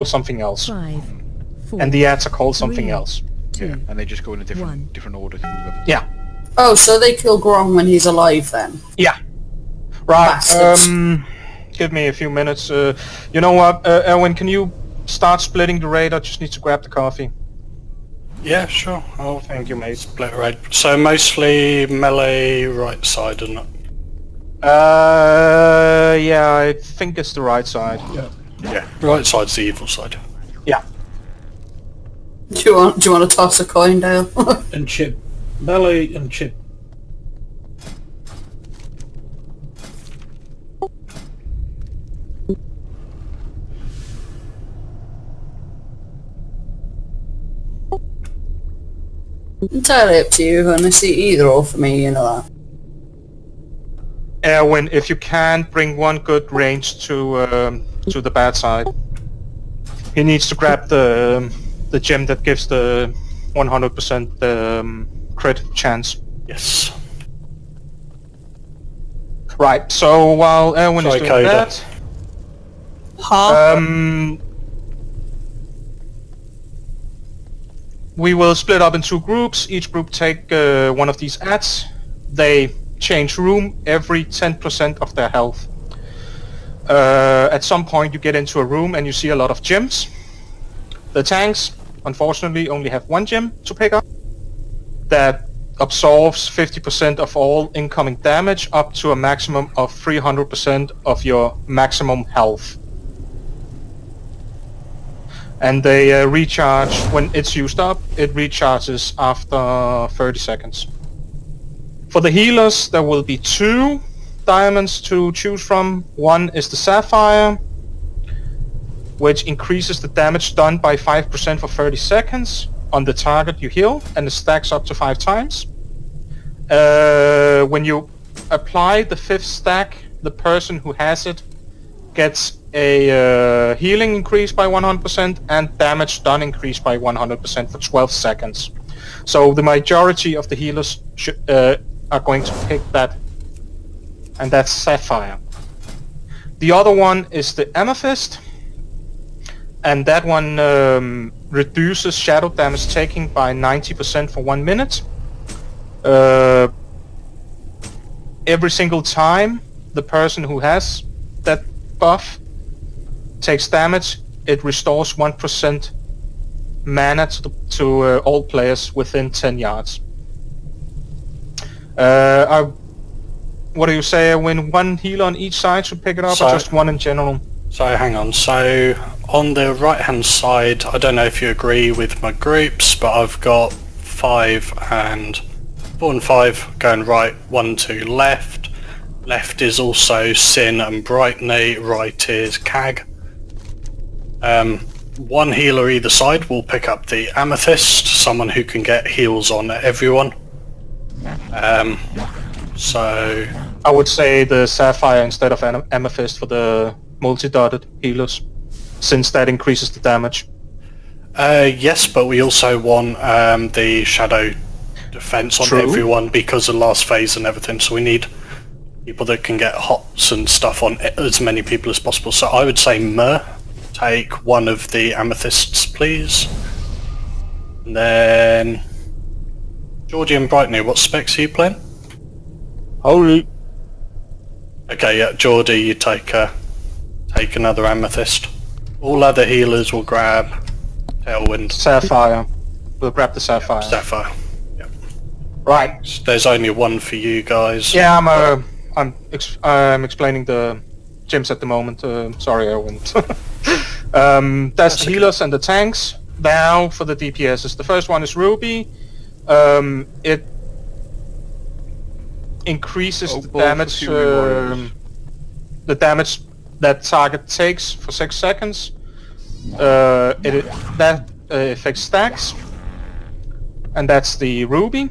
something else. 5, 4, And the ads are called something 3, else. 2, Yeah, and they just go in a One. different order. Yeah. Oh, so they kill Grom when he's alive then? Yeah. Right. Bastards. Give me a few minutes. You know what, Erwin, can you start splitting the raid? I just need to grab the coffee. Yeah, sure. I'll Thank you, mate. split raid. So mostly melee right side, isn't it? Yeah, I think it's the right side. Yeah, right side's the evil side. Yeah. Do you want to toss a coin, Dale? And chip. Melee and chip. Entirely up to you, and I see either or for me, you know that. Erwin, if you can, bring one good range to the bad side. He needs to grab the gem that gives the 100% crit chance. Yes. Right, so while Erwin is doing Coda. that... we will split up in 2 groups. Each group take one of these ads. They change room every 10% of their health. At some point you get into a room and you see a lot of gems. The tanks, unfortunately, only have 1 gem to pick up. That absorbs 50% of all incoming damage up to a maximum of 300% of your maximum health. And they recharge when it's used up. It recharges after 30 seconds. For the healers, there will be 2 diamonds to choose from. One is the Sapphire, which increases the damage done by 5% for 30 seconds on the target you heal, and it stacks up to 5 times. When you apply the 5th stack, the person who has it gets a healing increase by 100% and damage done increase by 100% for 12 seconds. So the majority of the healers are going to pick that, and that's Sapphire. The other one is the Amethyst, and that one reduces shadow damage taken by 90% for 1 minute. Every single time the person who has that buff takes damage, it restores 1% mana to all players within 10 yards. What do you say, when 1 healer on each side should pick it up, or just 1 in general? So hang on, so on the right hand side, I don't know if you agree with my groups, but I've got 4 and 5 going right, 1 to left. Left is also Sin and Brightney, right is Cag. 1 healer either side will pick up the Amethyst, someone who can get heals on everyone. So I would say the Sapphire instead of Amethyst for the multi-dotted healers, since that increases the damage. yes, but we also want the Shadow defense on True. everyone because of last phase and everything, so we need people that can get hots and stuff on as many people as possible. So I would say Mer, take 1 of the Amethysts please. And then Georgie and Brightney, what specs are you playing? Holy. Okay, yeah, Geordie, you take another Amethyst. All other healers will grab Tailwind. Sapphire. We'll grab the Sapphire. Sapphire. Yep. Right. There's only 1 for you guys. Yeah, I'm explaining the gems at the moment. Sorry, Erwin. That's the healers and the tanks. Now for the DPSs. The first one is Ruby. It increases the damage. The damage that target takes for 6 seconds. That affects stacks, and that's the Ruby.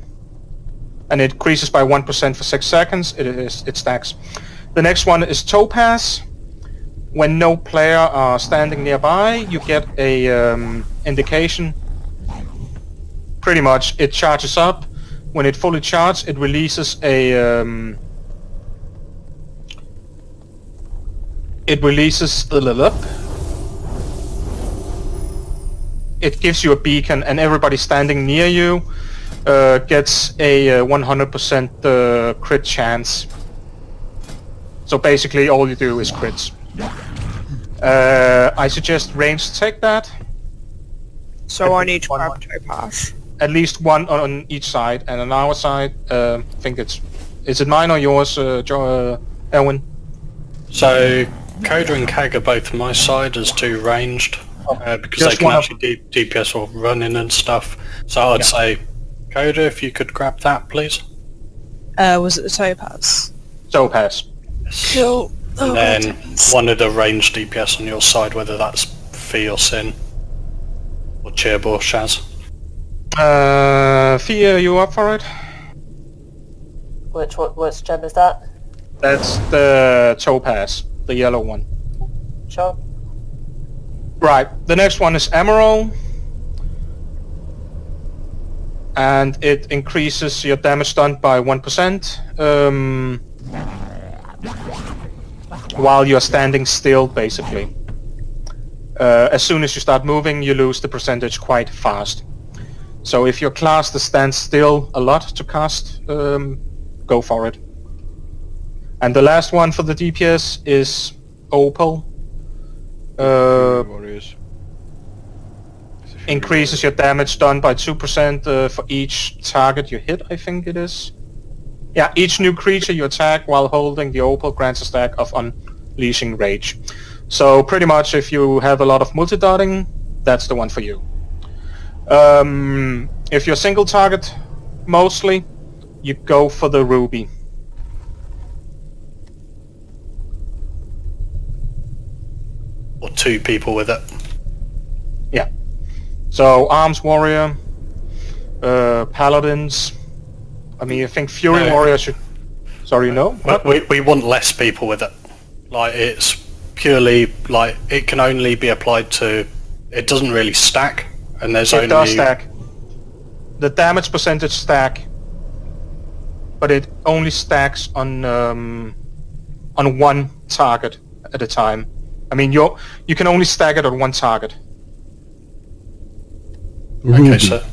And it increases by 1% for 6 seconds. It stacks. The next one is Topaz. When no player are standing nearby, you get a indication. Pretty much, it charges up. When it fully charged, it releases a it gives you a beacon, and everybody standing near you gets a 100% crit chance. So basically all you do is crits. I suggest range take that. So I need to grab Topaz. At least one on each side, and on our side, I think it's... Is it mine or yours, Elwin? So, Coda and Kag are both my side as 2 ranged, because they Just can one actually DPS or running and stuff. So I'd say, Coda, if you could grab that, please. Was it the Topaz? Topaz. Cool. And then one of the ranged DPS on your side, whether that's Fee or Sin, or Chib or Shaz. Fee, are you up for it? Which gem is that? That's the Topaz, the yellow one. Sure. Right, the next one is Emerald. And it increases your damage done by 1%. While you're standing still, basically. As soon as you start moving, you lose the percentage quite fast. So if your class stands still a lot to cast, go for it. And the last one for the DPS is Opal. Increases your damage done by 2% for each target you hit, I think it is. Yeah, each new creature you attack while holding the Opal grants a stack of Unleashing Rage. So pretty much if you have a lot of multi-dotting, that's the one for you. If you're single target, mostly, you go for the Ruby. Or 2 people with it. Yeah. So Arms Warrior, Paladins. I mean, I think Fury Warrior should... Sorry, no? We want less people with it. Like, it's purely, like, it can only be applied to... It doesn't really stack, and there's only... It does stack. The damage percentage stack, but it only stacks on one target at a time. I mean, you can only stack it on one target. Okay, so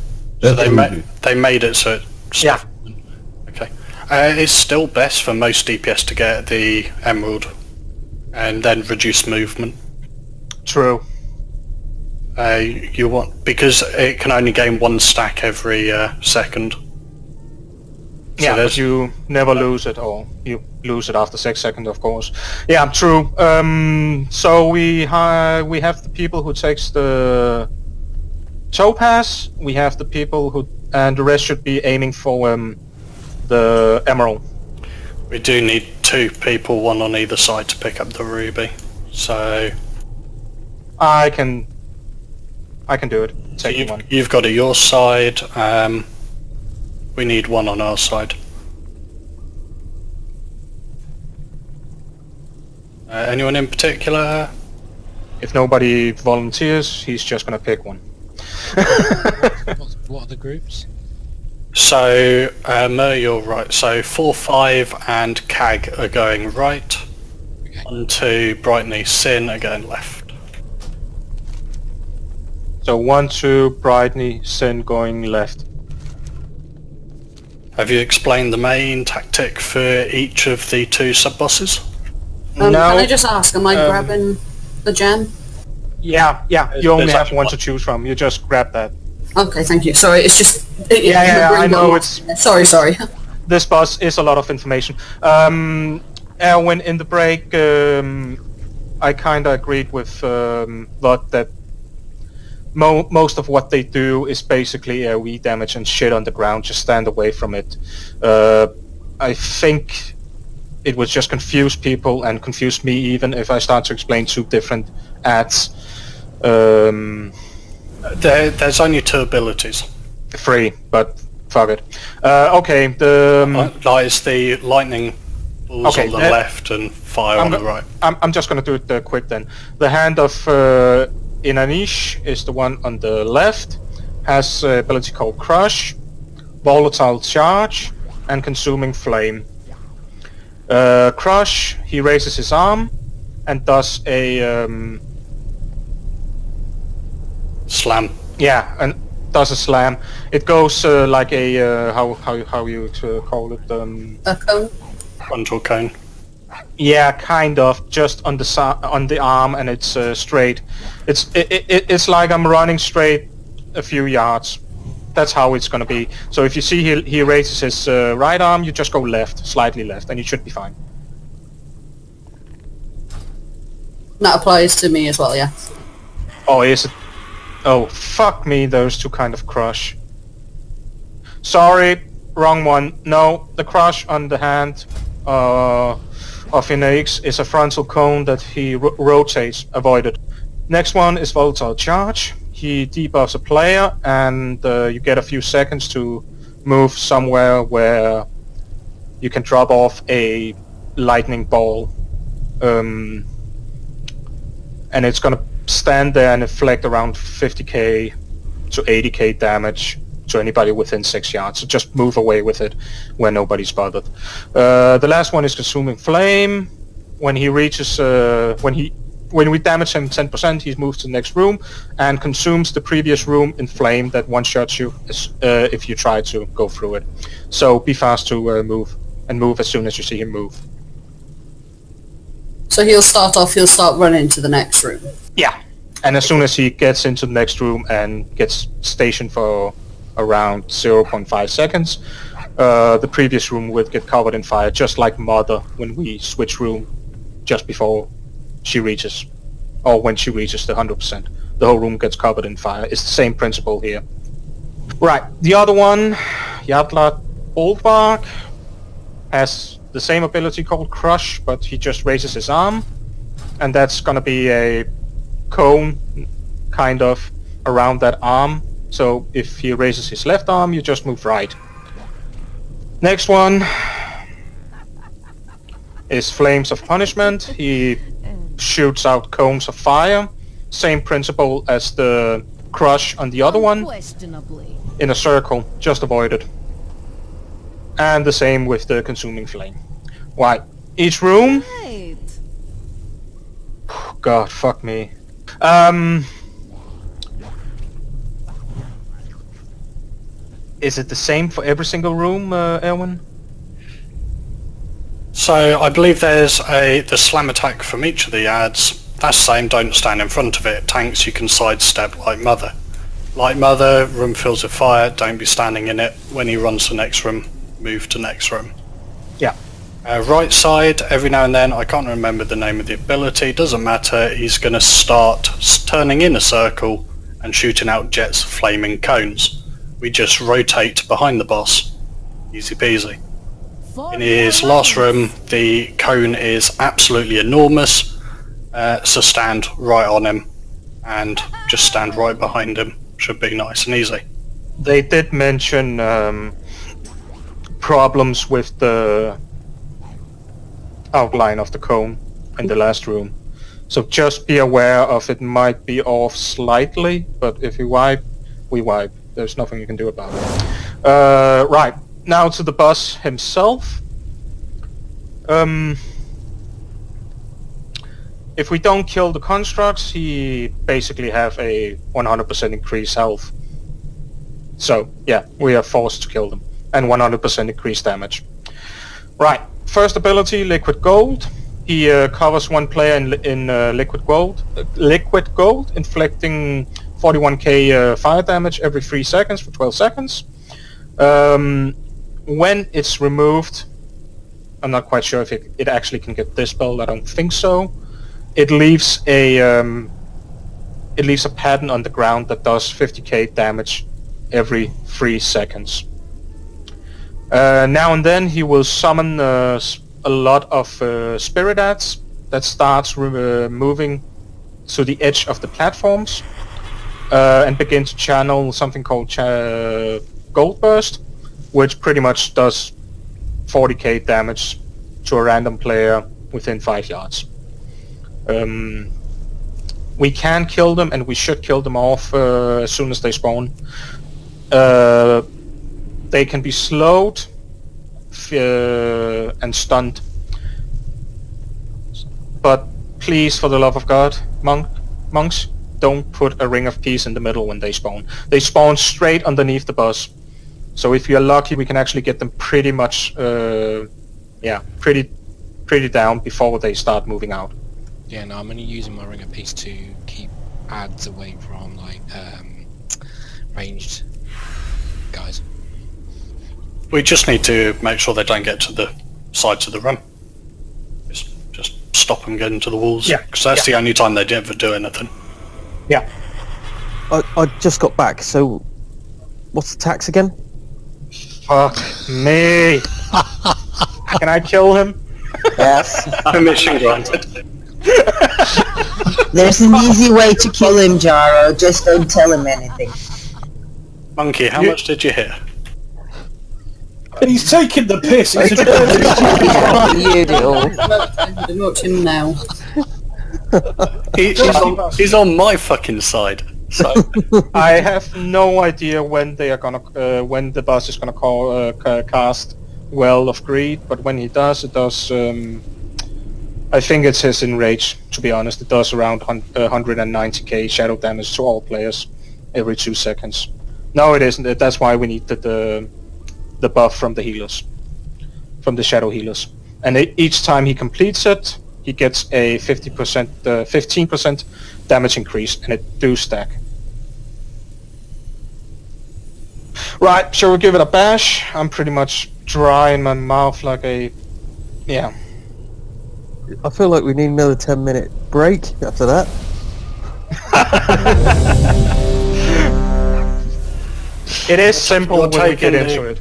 they made it so it's... Yeah. Okay. It's still best for most DPS to get the Emerald, and then reduce movement. True. You want... Because it can only gain 1 stack every second. Yeah, but you never lose it, or you lose it after 6 seconds, of course. Yeah, true. So we have the people who takes the Topaz, we have the people who... And the rest should be aiming for the Emerald. We do need 2 people, 1 on either side, to pick up the Ruby. So... I can do it. Take one. You've got it your side. We need 1 on our side. Anyone in particular? If nobody volunteers, he's just gonna pick one. What are the groups? So, Mer, you're right. So 4, 5 and Kag are going right. Okay. 1, 2, Brightney, Sin are going left. So 1, 2, Brightney, Sin going left. Have you explained the main tactic for each of the 2 sub-bosses? No. Can I just ask, am I grabbing the gem? Yeah, you only There's have actually one one. to choose from. You just grab that. Okay, thank you. Sorry, it's just... Yeah, I know it's... Sorry. This boss is a lot of information. Erwin, in the break, I kinda agreed with Vod that most of what they do is basically AoE damage and shit on the ground. Just stand away from it. I think it would just confuse people and confuse me even if I start to explain 2 different ads. There's only 2 abilities. 3, but fuck it. Okay, the... Like, it's the lightning balls Okay, on the left and fire on the right. I'm just gonna do it quick then. The hand of Inanish is the one on the left. Has an ability called Crush, Volatile Charge, and Consuming Flame. Crush, he raises his arm and does a... Slam. Yeah, and does a slam. It goes like a how you call it? A cone? Frontal cone. Yeah, kind of. Just on the arm, and it's straight. It's like I'm running straight a few yards. That's how it's gonna be. So if you see he raises his right arm, you just go left, slightly left, and you should be fine. That applies to me as well, yeah. Oh, is it? Oh, fuck me, those two kind of crush. Sorry, wrong one. No, the crush on the hand of Phoenix is a frontal cone that he rotates. Avoided. Next one is Volatile Charge. He debuffs a player, and you get a few seconds to move somewhere where you can drop off a lightning ball. And it's gonna stand there and inflict around 50k to 80k damage to anybody within 6 yards. So just move away with it where nobody's bothered. The last one is Consuming Flame. When he reaches, when we damage him 10%, he moves to the next room and consumes the previous room in flame that one-shots you if you try to go through it. So be fast to move, and move as soon as you see him move. So he'll start running to the next room. Yeah, and as soon as he gets into the next room and gets stationed for around 0.5 seconds, the previous room will get covered in fire, just like Mother when we switch room just before she reaches, or when she reaches the 100%. The whole room gets covered in fire. It's the same principle here. Right, the other one, Yadlat Oldbark, has the same ability called Crush, but he just raises his arm, and that's gonna be a cone, kind of, around that arm. So if he raises his left arm, you just move right. Next one is Flames of Punishment. He shoots out cones of fire. Same principle as the Crush on the other one. In a circle, just avoid it. And the same with the Consuming Flame. Right, each room... God, fuck me. Is it the same for every single room, Erwin? So I believe there's the slam attack from each of the ads. That's the same, don't stand in front of it. Tanks you can sidestep like Mother. Like Mother, room fills with fire, don't be standing in it. When he runs to the next room, move to next room. Yeah. Right side, every now and then, I can't remember the name of the ability, doesn't matter, he's going to start turning in a circle and shooting out jets of flaming cones. We just rotate behind the boss. Easy peasy. In his last room, the cone is absolutely enormous, so stand right on him and just stand right behind him. Should be nice and easy. They did mention problems with the outline of the cone in the last room. So just be aware of it might be off slightly, but if you wipe, we wipe. There's nothing you can do about it. Right, now to the boss himself. If we don't kill the constructs, he basically have a 100% increased health. So, yeah, we are forced to kill them. And 100% increased damage. Right, first ability, Liquid Gold. He covers one player in Liquid Gold, inflicting 41k fire damage every 3 seconds for 12 seconds. When it's removed, I'm not quite sure if it actually can get dispelled, I don't think so. It leaves a pattern on the ground that does 50k damage every 3 seconds. Now and then he will summon a lot of spirit ads that starts moving to the edge of the platforms and begin to channel something called Gold Burst, which pretty much does 40k damage to a random player within 5 yards. We can kill them, and we should kill them off as soon as they spawn. They can be slowed and stunned. But please, for the love of God, monks, don't put a ring of peace in the middle when they spawn. They spawn straight underneath the boss. So if you're lucky, we can actually get them pretty much, pretty down before they start moving out. Yeah, no, I'm only using my ring of peace to keep ads away from like ranged guys. We just need to make sure they don't get to the sides of the room. Just stop them getting to the walls. Yeah. Because that's the only time they ever do anything. Yeah. I just got back, so what's the tax again? Fuck me. Can I kill him? Yes. Permission granted. There's an easy way to kill him, Jaro. Just don't tell him anything. Monkey, how much did you hit? He's taking the piss. You do. I'm watching now. He's on my fucking side. So I have no idea when they are gonna, when the boss is gonna cast Well of Greed, but when he does, it does. I think it says Enrage. To be honest, it does around 190k shadow damage to all players every 2 seconds. No, it isn't. That's why we need the buff from the healers, from the shadow healers. And each time he completes it, he gets a 15% damage increase, and it do stack. Right, shall we give it a bash? I'm pretty much dry in my mouth like a... yeah. I feel like we need another 10-minute break after that. It is simple when we get into it.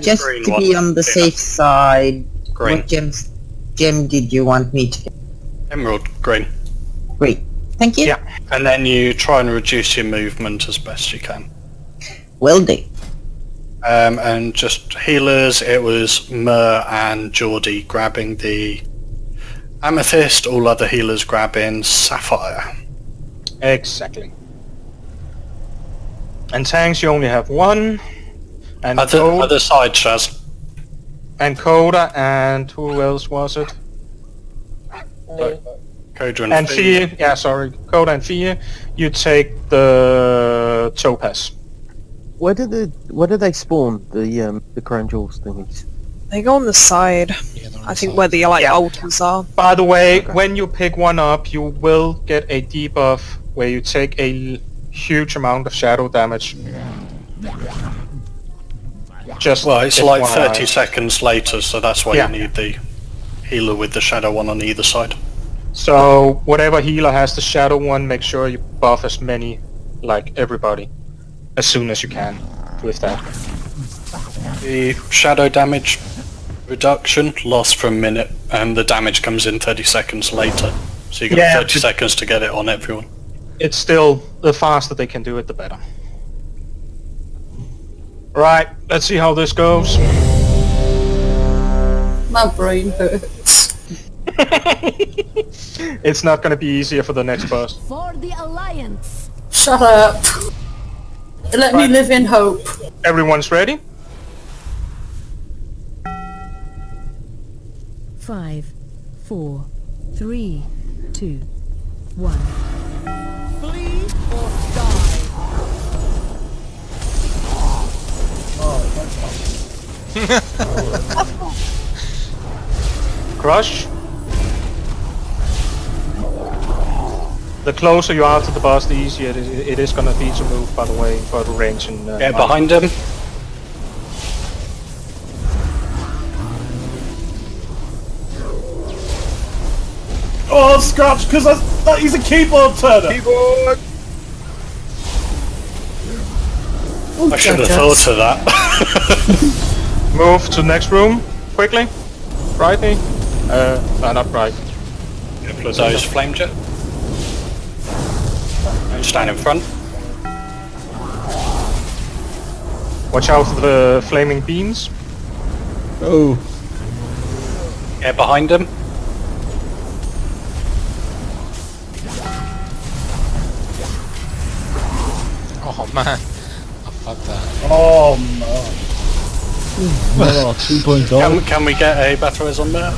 Just to be on the safe side, Green. what gem did you want me to get? Emerald green. Great. Thank you. Yeah. And then you try and reduce your movement as best you can. Will do. And just healers, it was Mer and Geordie grabbing the Amethyst, all other healers grabbing Sapphire. Exactly. And tanks, you only have one. And Other side, Shaz. and Coda, and who else was it? Kodra And Fia. Yeah, sorry. Coda and Fia. You take the Topaz. Where did they spawn the crown jewels thingies? They go on the side. Yeah, they're on I the think side. where the like Yeah. altars are. By the way, when you pick one up, you will get a debuff where you take a huge amount of shadow damage. Just Well, it's like FYI. 30 seconds later, so that's why Yeah. you need the healer with the shadow one on either side. So whatever healer has the shadow one, make sure you buff as many, like everybody, as soon as you can with that. The shadow damage reduction lasts for a minute, and the damage comes in 30 seconds later. So you get 30 seconds to get it on everyone. It's still, the faster they can do it, the better. Right, let's see how this goes. My brain hurts. It's not gonna be easier for the next boss. For the Alliance. Shut up. Let me live in hope. Everyone's ready? 5, 4, 3, 2, 1. Flee or die. Crush. The closer you are to the boss, the easier it is gonna be to move, by the way, for the range and... Get behind him. Oh, Scratch, because he's a keyboard turner. Keyboard. I should have thought of that. Move to the next room, quickly. Right me. Not right. Those flame jet. Stand in front. Watch out for the flaming beams. Oh. Get behind him. Oh man, I fucked that. Oh no. Oh, 2 points off. Can we get a battle res on there?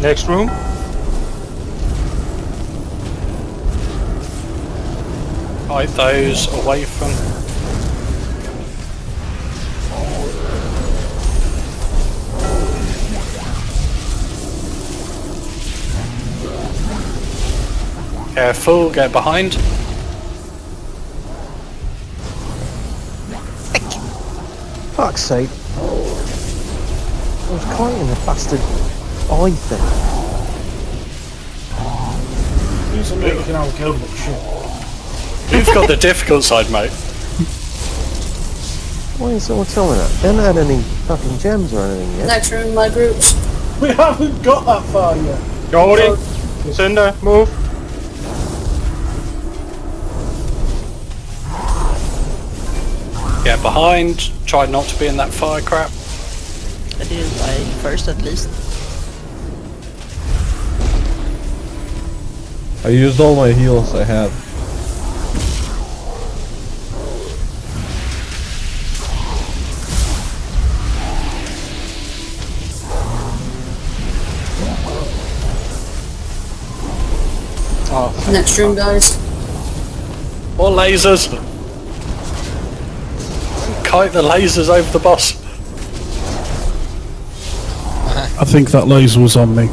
Next room. Hide those away from. Careful, get behind. Fuck's sake. I was kiting the bastard eye thing. Do something you can have a go, but shit. You've got the difficult side, mate. Why is someone telling me that? They haven't had any fucking gems or anything yet. Next room, my groups. We haven't got that far yet. Jordi, Cinder, move. Get behind. Try not to be in that fire crap. I did like first at least. I used all my heals I had. Oh, Next room, guys. More lasers. Kite the lasers over the boss. I think that laser was on me.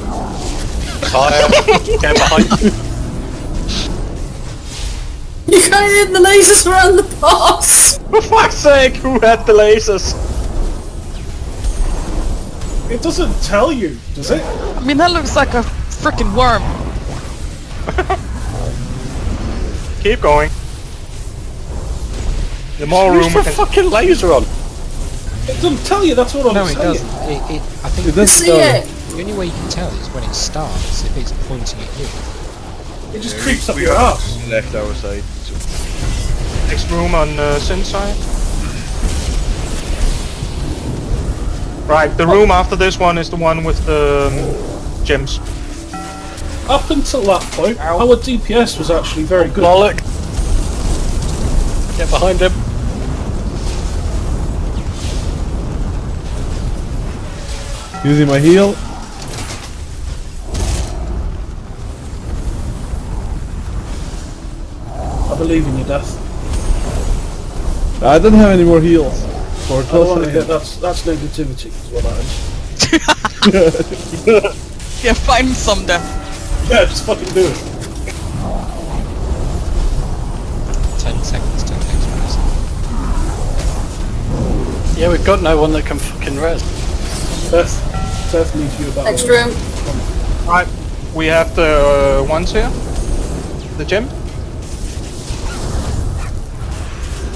Fire. Get behind. You can't hit the lasers around the boss! for fuck's sake, who had the lasers? It doesn't tell you, does it? I mean, that looks like a freaking worm. Keep going. The more room Use we the can... fucking laser on. It doesn't tell you, that's what I'm No, it saying. doesn't. I think It doesn't See tell it? the only way you can tell is when it starts, if it's pointing at you. It just creeps up your ass. left our side. So. Next room on Sin side. Right, the room after this one is the one with the gems. Up until that point, our DPS was actually very good. Bollock. Get behind him. Using my heal. I believe in your death. I don't have any more heals. For I don't 12 want to hit, seconds. that's negativity, is what that is. Yeah, find some then. Yeah, just fucking do it. 10 seconds till next person. Yeah, we've got no one that can fucking res. Death needs you about Next room. Right, we have the ones here. The gem.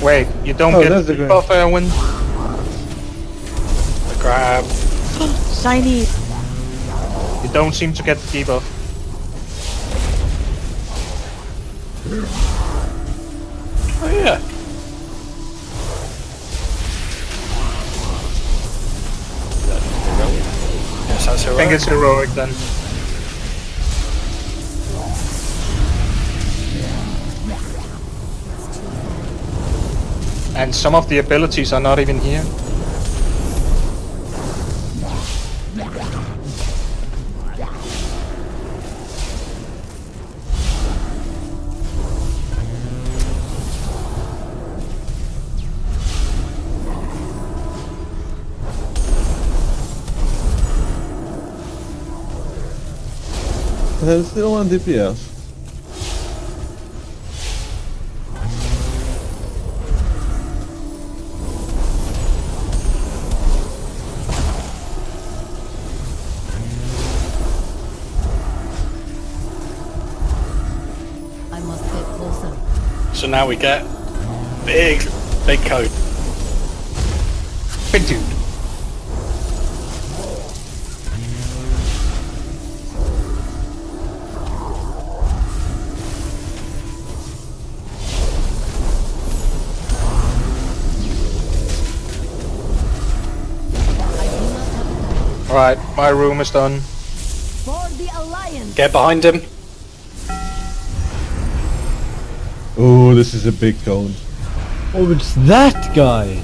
Wait, you don't Oh, get that's the the buff, Erwin. The grab. Shiny. You don't seem to get the debuff. Oh yeah. Yes, that's I think heroic. it's heroic then. And some of the abilities are not even here. There's still one DPS. I must get closer. So now we get big code. Big dude. Alright, my room is done. For the Alliance. Get behind him. Oh, this is a big cone. Oh, it's that guy!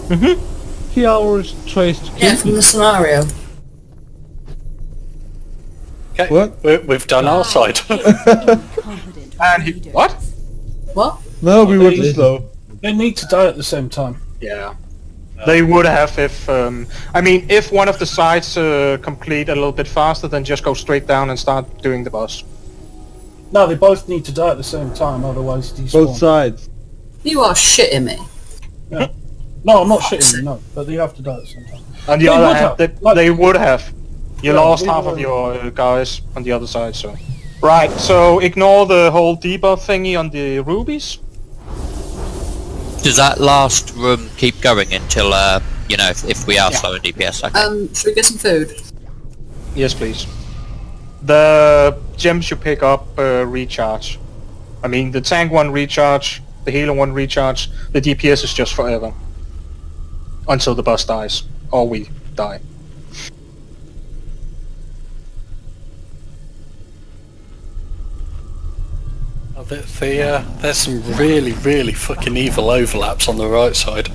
Mm-hmm. He always tries to Yeah, kill from me. the scenario. Okay, What? we've done our side. And he... What? What? No, we were too slow. They need to die at the same time. Yeah. They would have if... I mean, if one of the sides complete a little bit faster, then just go straight down and start doing the boss. No, they both need to die at the same time, otherwise despawn. Both sides. You are shitting me. Yeah. No, I'm not shitting you, no. But they have to die at the same time. On the They other would hand, have. they would have. You Yeah, lost we half were- of your guys on the other side, so... Right, so ignore the whole debuff thingy on the rubies. Does that last room keep going until, you know, if we are slow in DPS? Okay. Should we get some food? Yes, please. The gems you pick up recharge. I mean, the tank one recharge, the healer one recharge, the DPS is just forever. Until the boss dies. Or we die. There's some really fucking evil overlaps on the right side.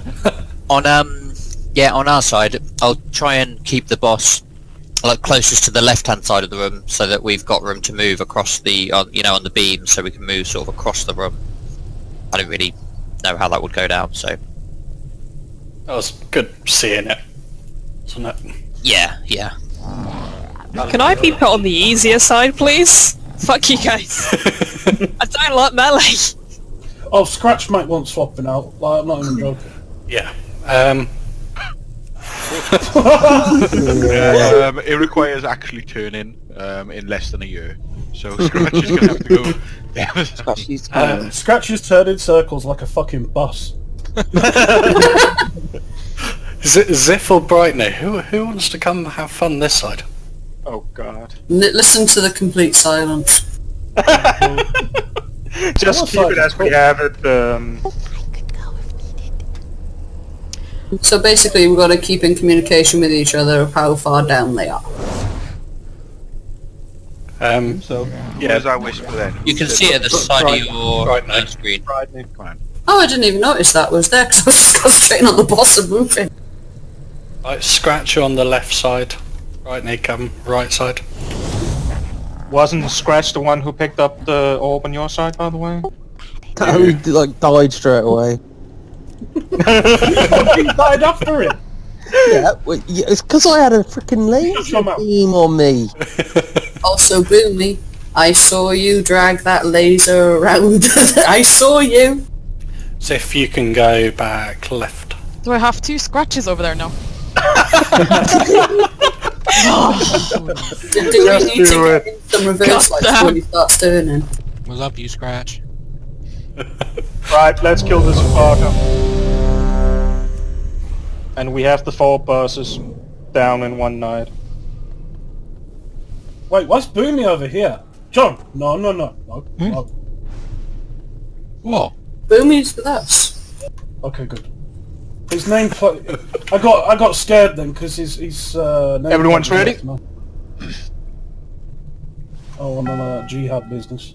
On our side, I'll try and keep the boss like closest to the left-hand side of the room, so that we've got room to move across the, you know, on the beam, so we can move sort of across the room. I don't really know how that would go down, so. That was good seeing it, wasn't it? Yeah. Can I be put on the easier side, please? Fuck you guys. I don't like melee. Oh, Scratch might want swapping out. Like, I'm not even joking. Yeah. It requires actually turning in less than a year, so Scratch is gonna have to go. Scratch is turned in circles like a fucking bus. Ziff or Brightney? Who wants to come have fun this side? Oh god. Listen to the complete silence. Just keep it as we have it. So basically, we've got to keep in communication with each other of how far down they are. So. Yeah, as I whisper then. You can see it at the side of your screen. Oh, I didn't even notice that was there, because I was just concentrating on the boss and moving. Right, Scratch on the left side. Brightney come right side. Wasn't Scratch the one who picked up the orb on your side, by the way? He like died straight away. He died after it. Yeah, well, yeah, it's because I had a freaking laser beam on me. Also, Boomy, I saw you drag that laser around. I saw you. So if you can go back left. Do I have two Scratches over there now? Do we need to get in some reverse lights before he starts turning? We love you, Scratch. Right, let's kill this Sparta. And we have the 4 bosses down in one night. Wait, what's Boomy over here? John! No. What? Boomy's with us. Okay, good. His name I got scared then because his name. Everyone's ready? Oh, none of that jihad business.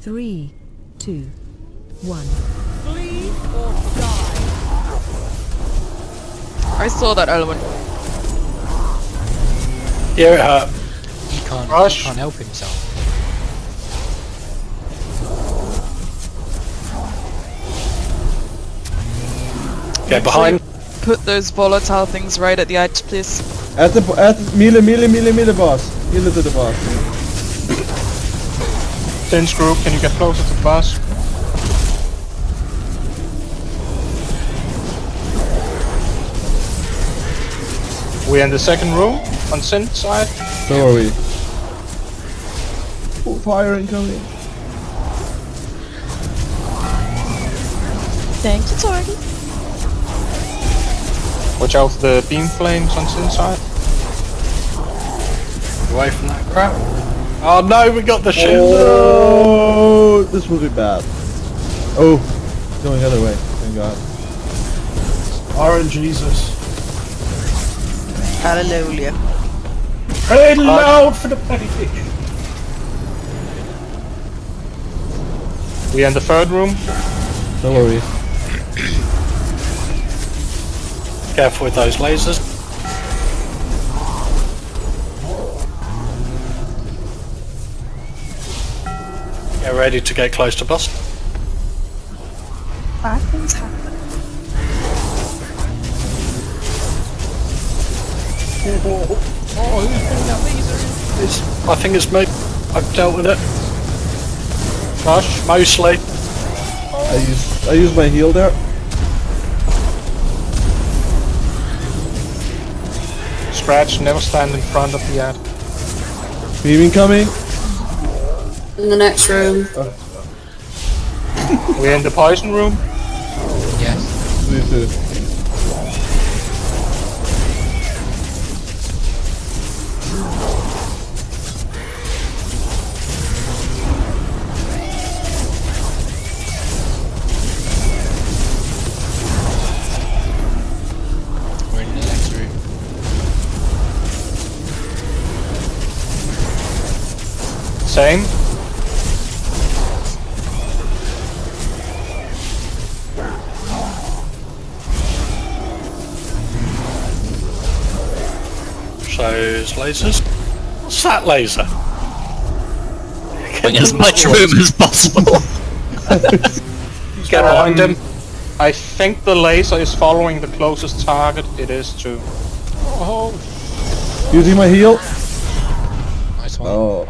3, 2, 1. I saw that element. Yeah, it hurt. He can't help himself. Get behind. Put those volatile things right at the edge, please. At melee boss. Melee to the boss. Since group, can you get closer to the boss? We're in the second room on Syn's side. So are we. Oh, fire incoming. Thank you, Target. Watch out for the beam flames on Syn's side. Away from that crap. Oh no, we got the shit. Oh, this will be bad. Oh, going the other way. Thank God. Jesus. Hallelujah. Pray loud for the petty fish. We're in the third room. Don't worry. Careful with those lasers. ready to get close to boss. Bad things happen. Oh, who's putting that laser? I think it's me. I've dealt with it. Gosh, mostly. I use my heal there. Scratch, never stand in front of the ad. Beam incoming. In the next room. We're in the poison room. Yes. Me too. We're in the next room. Same. Shows lasers. What's that laser? Bring as much room as possible. Get behind him. I think the laser is following the closest target. It is too. Oh, Using my heal. nice one. Oh.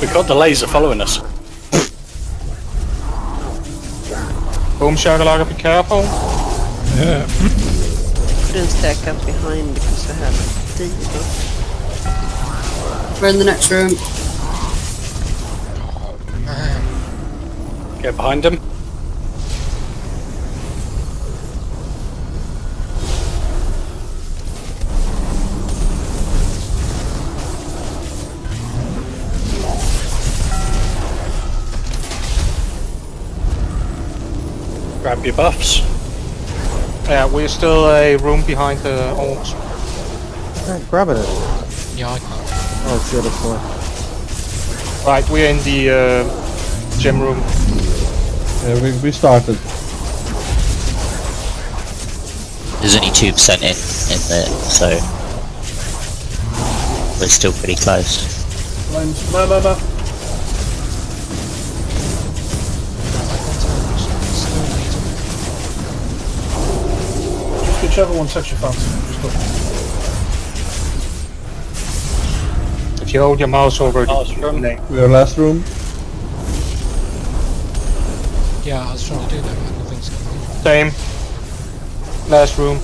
We've got the laser following us. Boom shakalaka, be careful. Couldn't stack up behind because I had diesel. We're in the next room. Oh man. Get behind him. Grab your buffs. Yeah, we're still a room behind the orcs. Can't grab it. Yeah, I can't. Oh, it's the other side. Right, we're in the gym room. Yeah, we started. There's only 2% in there, so we're still pretty close. Flames. No. Just whichever one sets your fancy. Just go. If you hold your mouse over it, We are last room. Yeah, I was trying to do that, but nothing's coming. same. Last room.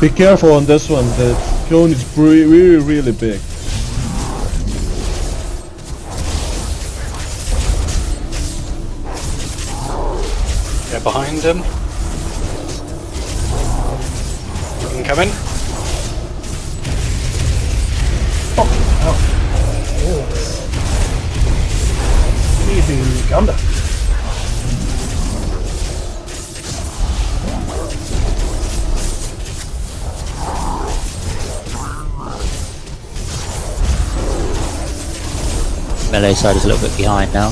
Be careful on this one. The cone is really big. Get behind him. Incoming. Need the Uganda. Melee side is a little bit behind now.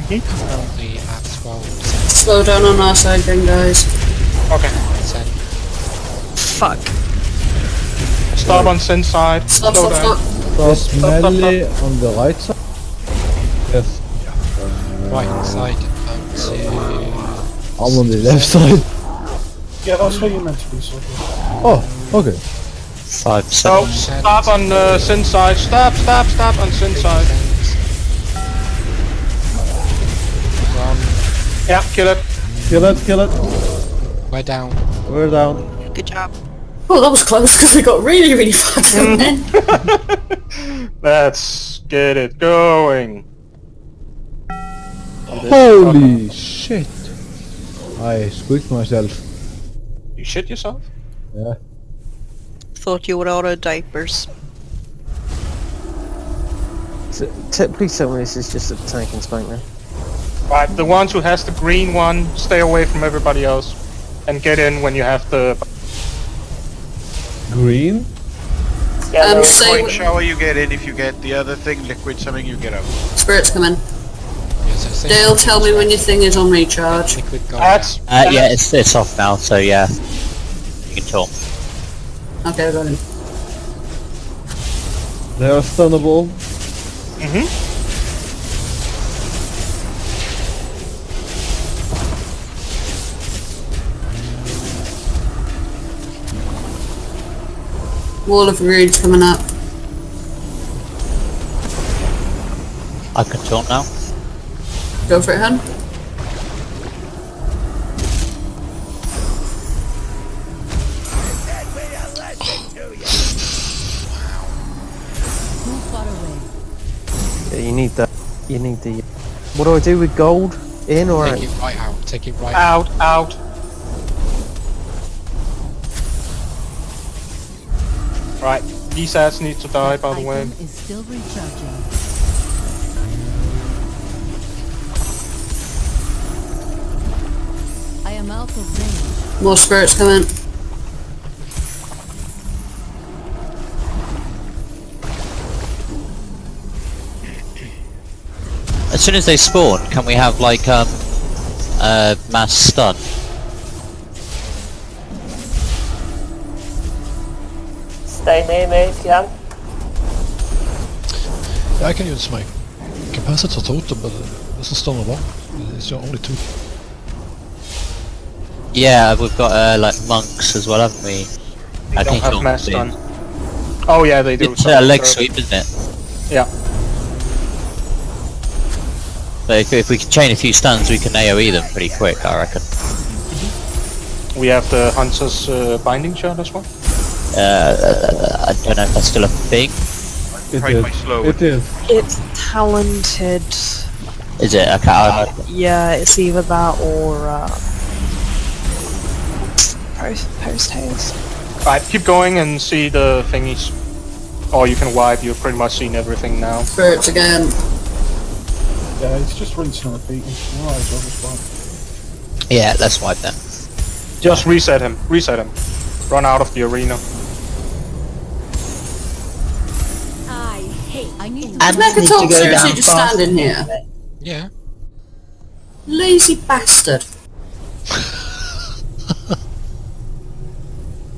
Currently at 12%. Slow down on our side then, guys. Okay. Fuck. Stop on Sin side. Stop, Slow stop, down. stop. Is melee on the right side? Yes. Right hand side I'm on the left side. Yeah, that's where you're meant to be, so. Oh, okay. 5%. So, stop on Sin side. Stop on Sin side. Yeah, kill it. Kill it. We're down. We're down. Good job. Oh, that was close because we got really, really far down then. Let's get it going. Holy shit! I squeaked myself. You shit yourself? Yeah. Thought you were out of diapers. Please tell me this is just a tank and spank now. Right, the ones who has the green one, stay away from everybody else. And get in when you have the... Green? Yellow. say Point shower you get in, if you get the other thing, liquid something you get out. Spirits come in. Yes, So Dale, tell me when your thing is on recharge. liquid gold Ads. Yeah, it's off now, so yeah. You can talk. Okay, I got him. They are stunnable. Wall of Rude's coming up. I can talk now. Go for it, hun. Too far away. Yeah, you need that. You need the. What do I do with gold? In or out? Take it right out. Take it right out. Out. Right, these ads need to die, by the way. Item is still recharging. I am out of range. More spirits coming. As soon as they spawn, can we have like mass stun? Stay near me if you can. I can use my capacitor totem, but it doesn't stun a lot. It's only 2. Yeah, we've got like monks as well, haven't we? They don't have mass stun. Oh yeah, they do. It's a leg sweep, isn't it? Yeah. So if we can chain a few stuns, we can AoE them pretty quick, I reckon. We have the Hunter's binding shot as well. I don't know if that's still a thing. Tried my slow. It is. It's talented. Is it? Okay. Yeah, it's either that or post haste. Right, keep going and see the thingies. Or you can wipe, you've pretty much seen everything now. Spirits again. Yeah, it's just rinsing and repeating. Alright, so it's fine. Yeah, let's wipe them. Just reset him. Run out of the arena. I need to. Does Mechatalk seriously just stand in here? Yeah. Lazy bastard.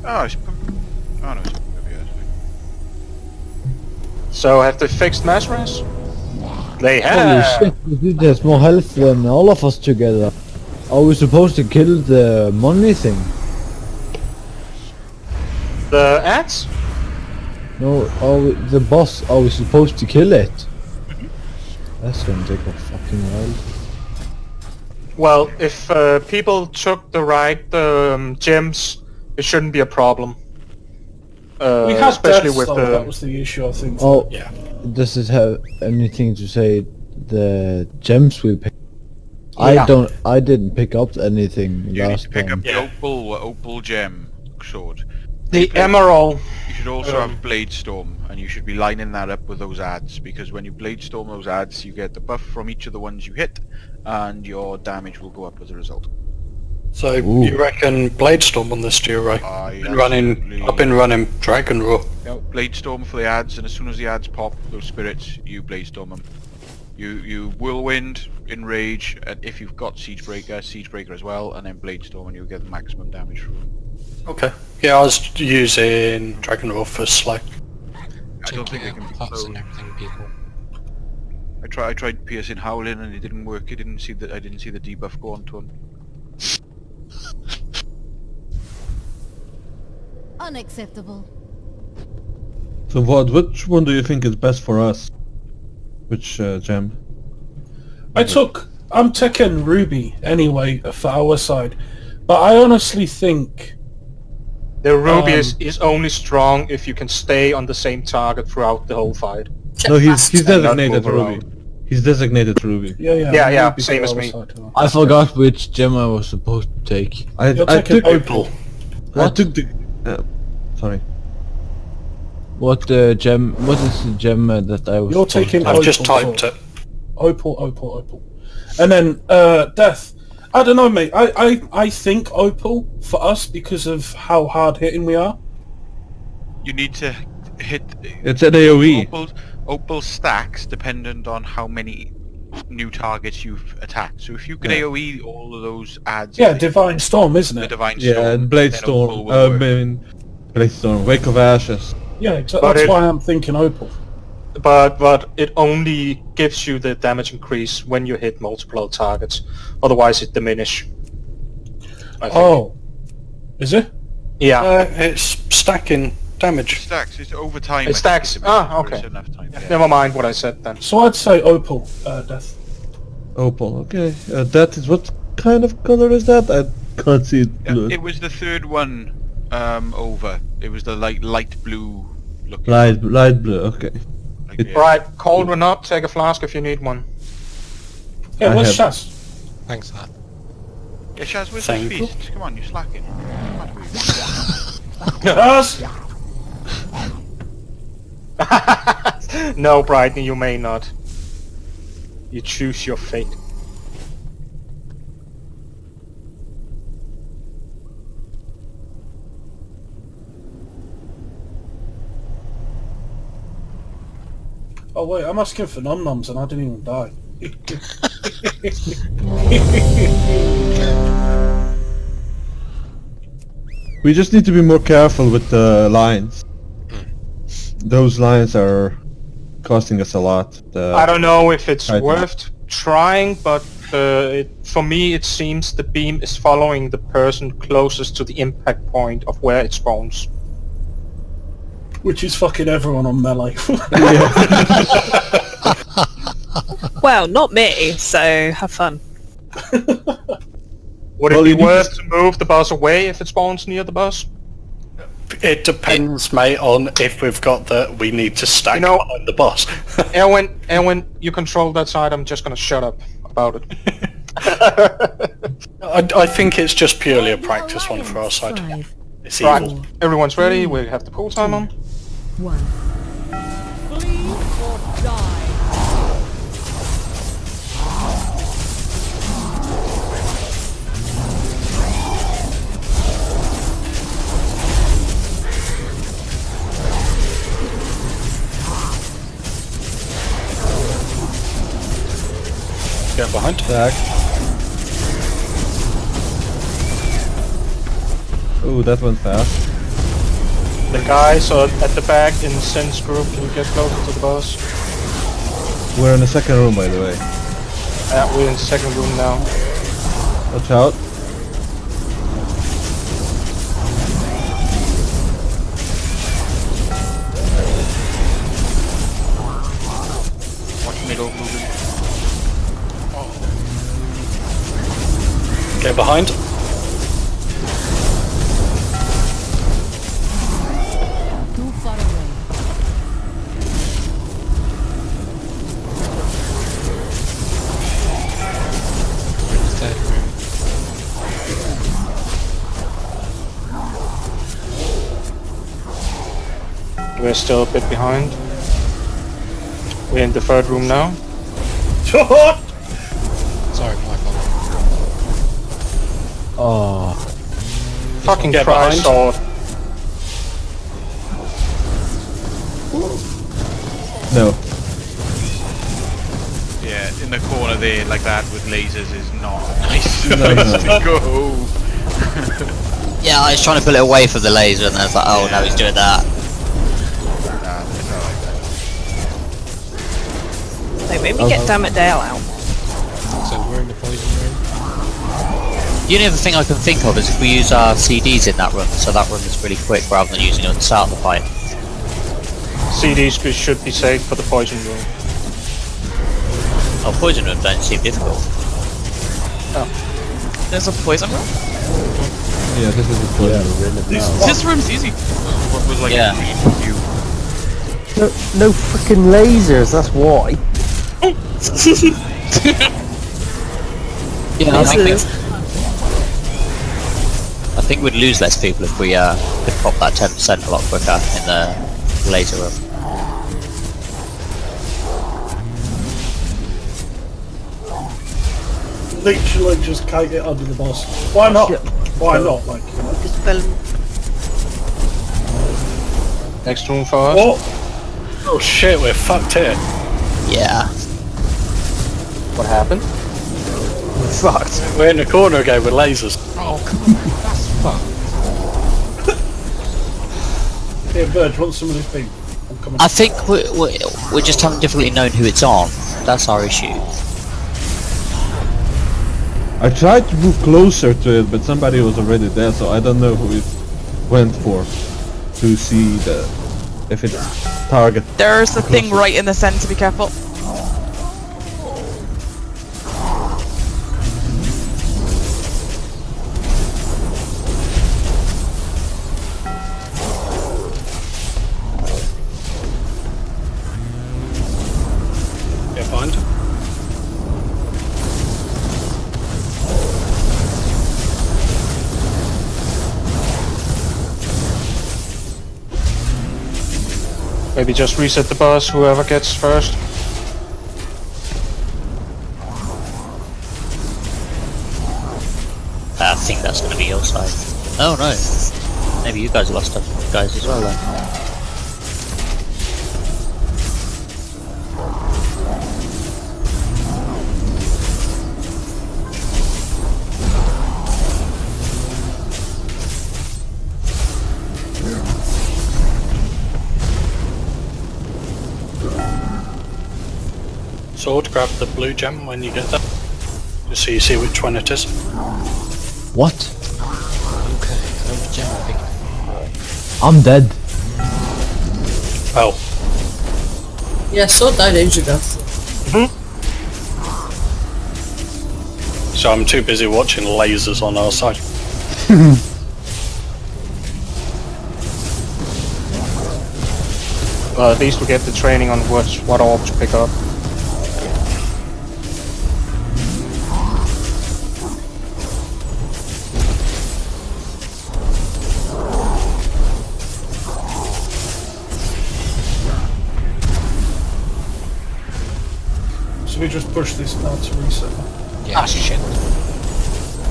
Oh, it's... Oh no, it's... So have they fixed mass res? They Holy have. shit, this dude has more health than all of us together. Are we supposed to kill the money thing? The ads? No, the boss, are we supposed to kill it? That's gonna take a fucking while. Well, if people took the right gems, it shouldn't be a problem. We had especially deaths, with though, the. that was the issue, I think. Oh, Yeah. does it have anything to say the gems we pick? Yeah. I didn't pick up anything You need last to pick time. up the opal gem sword. The emerald. You should also have Blade Storm, and you should be lining that up with those ads, because when you Blade Storm those ads, you get the buff from each of the ones you hit, and your damage will go up as a result. So you reckon Blade Storm on this, do you, Ray? I've been running Dragon Roar. Blade Storm for the ads, and as soon as the ads pop, those spirits, you Blade Storm them. You Whirlwind, Enrage, and if you've got Siegebreaker as well, and then Blade Storm, and you'll get the maximum damage from them. Okay. Yeah, I was using Dragon Roar for Slow. I don't think they can be pots slow. and everything, people. I tried piercing Howling, and it didn't work. I didn't see the debuff go onto him. Unacceptable. So which one do you think is best for us? Which gem? I'm taking Ruby anyway for our side, but I honestly think The Ruby is only strong if you can stay on the same target throughout the whole fight. No, he's designated move Ruby. around. He's designated Ruby. Yeah, Ruby same for as our me. side. I forgot which gem I was supposed to take. I You're took taking Opal. I took the. Sorry. What gem? What is the gem that I was? You're supposed taking to I've Opal. just typed it. Opal. And then Death. I don't know, mate. I think Opal for us because of how hard hitting we are. You need to hit... It's an AoE. Opal stacks dependent on how many new targets you've attacked. So if you could AoE all of those adds... Yeah, Divine Storm, isn't The it? Divine Storm. Yeah, and Blade then Opal Storm. will I work. mean, Blade Storm. Wake of Ashes. Yeah, exactly. That's why I'm thinking Opal. But it only gives you the damage increase when you hit multiple targets. Otherwise, it diminish. I think. Oh, is it? Yeah. It's stacking damage. It stacks. It's over time. It stacks. Okay. Never mind what I said then. So I'd say Opal, Death. Opal. Okay. That is what kind of color is that? I can't see it. Blue. It was the third one over. It was the light blue looking. Light blue. Okay. Right, cauldron up. Take a flask if you need one. Yeah, where's have- Shaz? Thanks for that. Yeah, Shaz, where's Thank the you. feast? Come on, you're slacking. Shaz! No, Brighton, you may not. You choose your fate. Oh wait, I'm asking for num-nums and I didn't even die. We just need to be more careful with the lines. Those lines are costing us a lot. I don't know if it's I think- worth trying, but for me it seems the beam is following the person closest to the impact point of where it spawns. Which is fucking everyone on melee. Well, not me, so have fun. Would it be worth to move the boss away if it spawns near the boss? It depends, mate, on if we've got we need to stack behind the boss. Erwin, you control that side, I'm just gonna shut up about it. I think it's just purely a practice one for our side. It's evil. Right, everyone's ready, we have the pool time on. 1. Bleed or die. Get behind. Back. Oh, that went fast. The guys are at the back in Sense group, can you get closer to the boss? We're in the second room, by the way. We're in the second room now. Watch out. Watch middle moving. Get behind. Too far away. Third room. We're still a bit behind. We're in the third room now. Sorry, my fault. Oh. Fucking Get Christ, behind. sword. No. Yeah, in the corner there, like that, with lasers is not a nice No, place no. to go. Yeah, I was trying to pull it away from the laser and I was like, oh, now he's doing that. Nah, it's not like that. So maybe get Dammit Dale out. So we're in the poison room. The only other thing I can think of is if we use our CDs in that room, so that room is really quick rather than using it at the start of the fight. CDs should be saved for the poison room. Oh, poison room don't seem difficult. There's a poison room? Yeah, this is the point. This room's easy. What was like Yeah. you? No freaking lasers, that's why. Yeah, I think we'd lose less people if we could pop that 10% a lot quicker in the laser room. Literally just kite it under the boss. Why not? Why not? Like, you know. Next room for us. What? Oh shit, we're fucked here. Yeah. What happened? We're fucked. We're in the corner again with lasers. Oh, come on, that's fucked. Here, Bird, want some of this beef? I'm coming. I think we're just having difficulty knowing who it's on. That's our issue. I tried to move closer to it, but somebody was already there, so I don't know who it went for to see if it's target. There's the thing right in the center, be careful. Get behind him. Maybe just reset the boss, whoever gets first. I think that's going to be your side. Oh no. Maybe you guys lost us guys as well then. Sword, grab the blue gem when you get that. Just so you see which one it is. What? Okay, I'm jumping. I'm dead. Oh. Yeah, sword died ages ago. So I'm too busy watching lasers on our side. Well, at least we get the training on what orbs to pick up. So we just push this now to reset. Yeah, shit.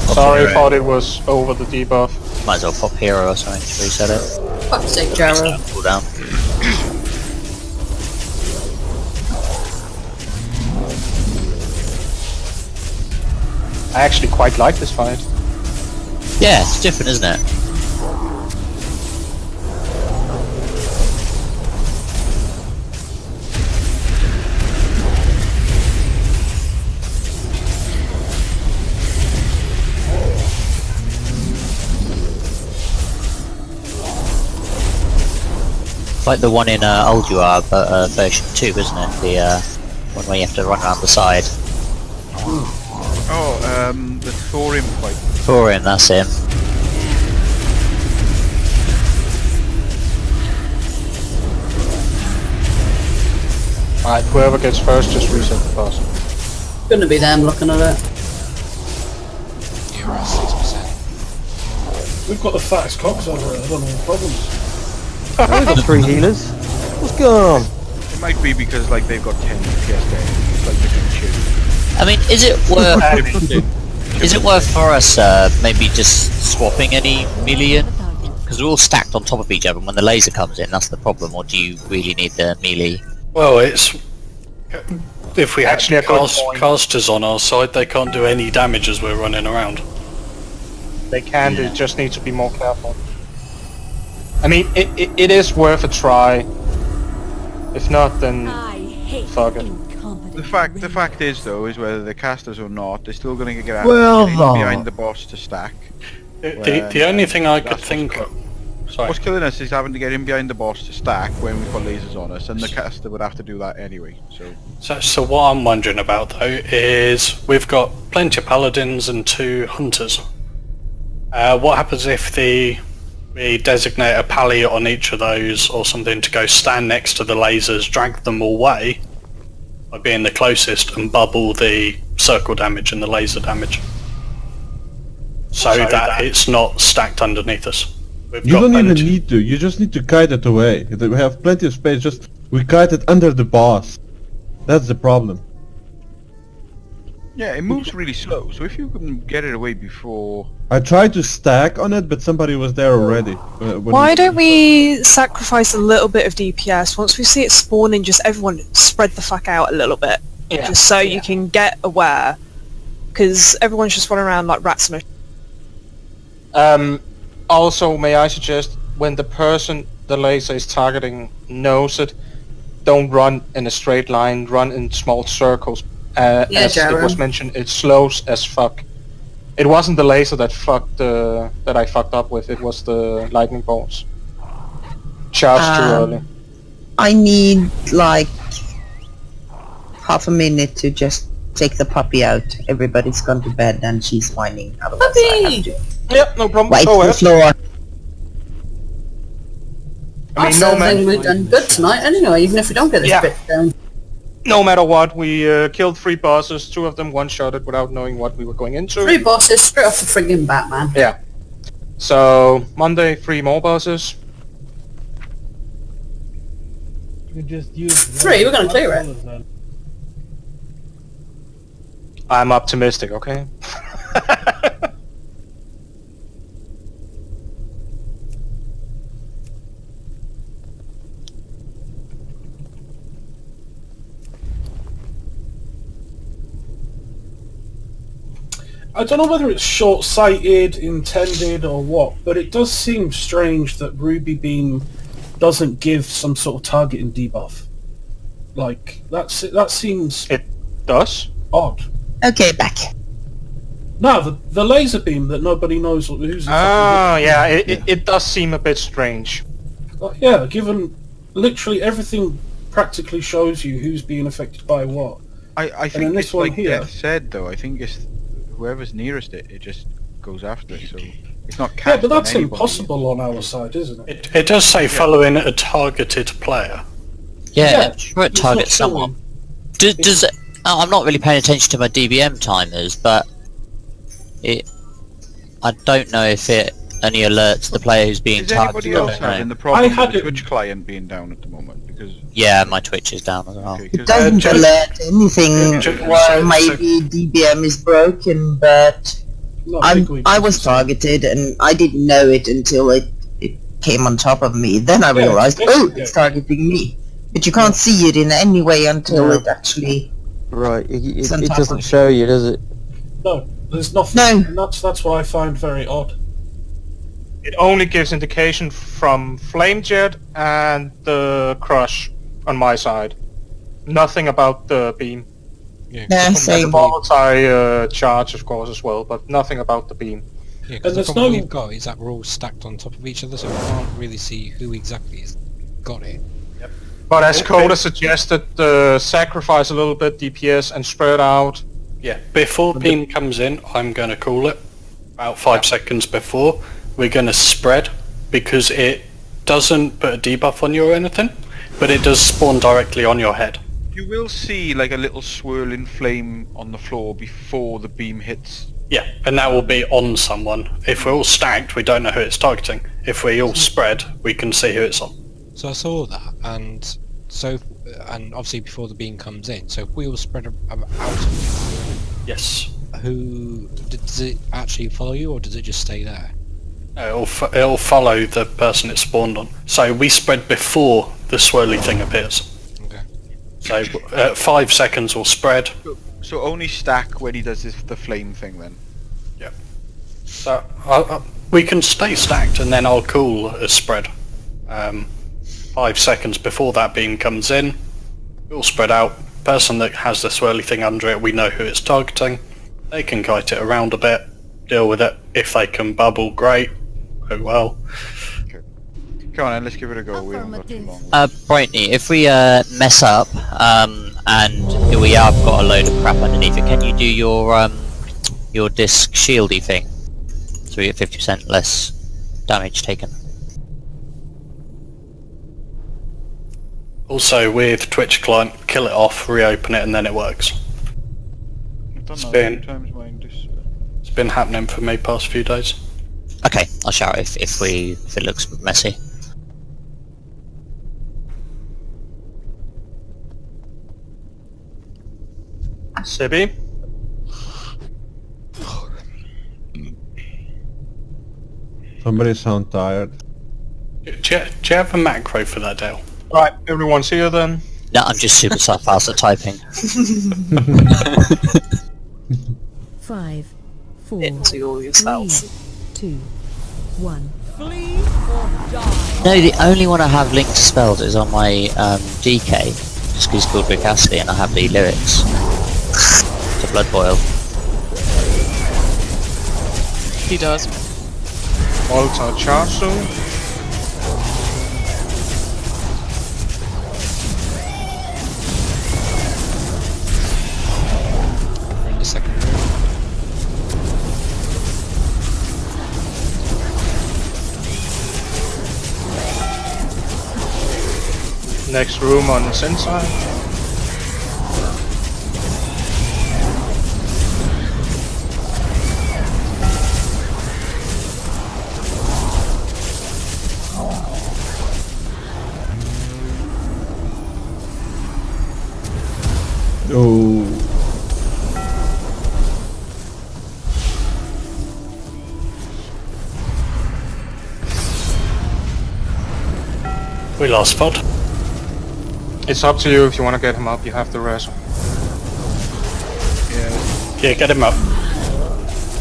Sorry, I thought it was over the debuff. Might as well pop hero or something to reset it. Fuck's sake, Jarrow. Cool down. I actually quite like this fight. Yeah, it's different, isn't it? Like the one in Ulduar, but version 2, isn't it? The one where you have to run around the side. Oh, the thorium fight. Thorium, that's him. Alright, whoever gets first, just reset the boss. Gonna be them looking at it. You're at 6%. We've got the fattest cocks over it, I don't know the problems. We've got 3 healers. What's going on? It might be because like they've got 10 FPS there. It's like they can shoot. I mean, is it worth for us maybe just swapping any melee in? Because they're all stacked on top of each other, and when the laser comes in, that's the problem. Or do you really need the melee? Well, it's... If we Actually, have casters on our side, they can't do any damage as we're running around. They can, they just need to be more careful. I mean, it is worth a try. If not, then fuck it. The fact is though, is whether they're casters or not, they're still going to get out behind the boss to stack. The only thing I could think of... Sorry. What's killing us is having to get in behind the boss to stack when we've got lasers on us, and the caster would have to do that anyway, So what I'm wondering about though is we've got plenty of paladins and 2 hunters. What happens if we designate a pally on each of those or something to go stand next to the lasers, drag them away by being the closest, and bubble the circle damage and the laser damage so that it's not stacked underneath us? You don't even need to, you just need to kite it away. We have plenty of space, just we kite it under the boss. That's the problem. yeah, it moves really slow. So if you can get it away before, I tried to stack on it, but somebody was there already. Why don't we sacrifice a little bit of DPS? Once we see it spawning, just everyone spread the fuck out a little bit. just so you can get aware, because everyone's just running around like rats in a... Also, may I suggest, when the person the laser is targeting knows it, don't run in a straight line, run in small circles. As it was mentioned, it slows as fuck. It wasn't the laser that I fucked up with, it was the lightning bolts. Charged too early. I need like half a minute to just take the puppy out. Everybody's gone to bed and she's whining. Puppy! Yep, no problem. Wipe the floor. I mean, I think we've done good tonight anyway, even if we don't get this bit down. No matter what, we killed 3 bosses, 2 of them one-shotted without knowing what we were going into. 3 bosses straight off the friggin' Batman. Yeah. So, Monday, 3 more bosses. You just use 3, we're gonna clear it. I'm optimistic, okay? I don't know whether it's short-sighted, intended, or what, but it does seem strange that Ruby Beam doesn't give some sort of targeting debuff. Like, that seems... It does? Odd. Okay, back. No, the laser beam that nobody knows who's... Oh, yeah, it does seem a bit strange. Yeah, given literally everything practically shows you who's being affected by what. I think it's like Death said, though, I think it's whoever's nearest it just goes after it, so it's not cast. Yeah, but that's on anybody. impossible on our side, isn't it? It does say following a targeted player. Yeah, I'm sure it targets someone. Does it... I'm not really paying attention to my DBM timers, but I don't know if it only alerts the player who's being targeted. Is anybody else having the problem with the Twitch client being down at the moment? Because yeah, my Twitch is down as well. It doesn't alert anything while maybe DBM is broken, but I was targeted and I didn't know it until it came on top of me. Then I realized, oh, it's targeting me. But you can't see it in any way until it actually... Right, it doesn't show you, does it? No, there's nothing. No. And that's what I find very odd. It only gives indication from Flame Jet and the Crush on my side. Nothing about the beam. Yeah, Yeah, same. The multi charge, of course, as well, but nothing about the beam. Yeah, because the problem we've got is that we're all stacked on top of each other, so we can't really see who exactly has got it. But as Coda suggested, sacrifice a little bit DPS and spread out. Yeah, before beam comes in, I'm going to call it. About 5 seconds before, we're going to spread, because it doesn't put a debuff on you or anything, but it does spawn directly on your head. you will see like a little swirling flame on the floor before the beam hits. Yeah, and that will be on someone. If we're all stacked, we don't know who it's targeting. If we all spread, we can see who it's on. So I saw that, and obviously before the beam comes in, so if we all spread out of yes. Does it actually follow you, or does it just stay there? It'll follow the person it spawned on. So we spread before the swirly thing appears. Okay. So 5 seconds will spread. So only stack when he does the flame thing then? Yeah. So we can stay stacked and then I'll call a spread. 5 seconds before that beam comes in, we'll spread out. Person that has the swirly thing under it, we know who it's targeting. They can kite it around a bit, deal with it. If they can bubble, great. Oh well. Okay. Come on then, let's give it a go. We haven't got too long. Brightney, if we mess up and we have got a load of crap underneath it, can you do your disc shieldy thing? So we get 50% less damage taken. Also with Twitch client, kill it off, reopen it, and then it works. I've done that a few times, mine. It's been happening for me past few days. Okay, I'll shout if it looks messy. Sibby? Somebody sound tired. Do you have a macro for that, Dale? Right, everyone's here then. No, I'm just super fast at typing. 5, 4, Into all yourself. 3, 2, 1. Flee or die. No, the only one I have linked to spells is on my DK, just because it's called Rick Astley and I have the lyrics. To Blood Boil. He does. Altar charge soon. We're in the second room. Next room on the inside. Oh. We lost Spot. It's up to you if you want to get him up. You have to res. Yeah, get him up.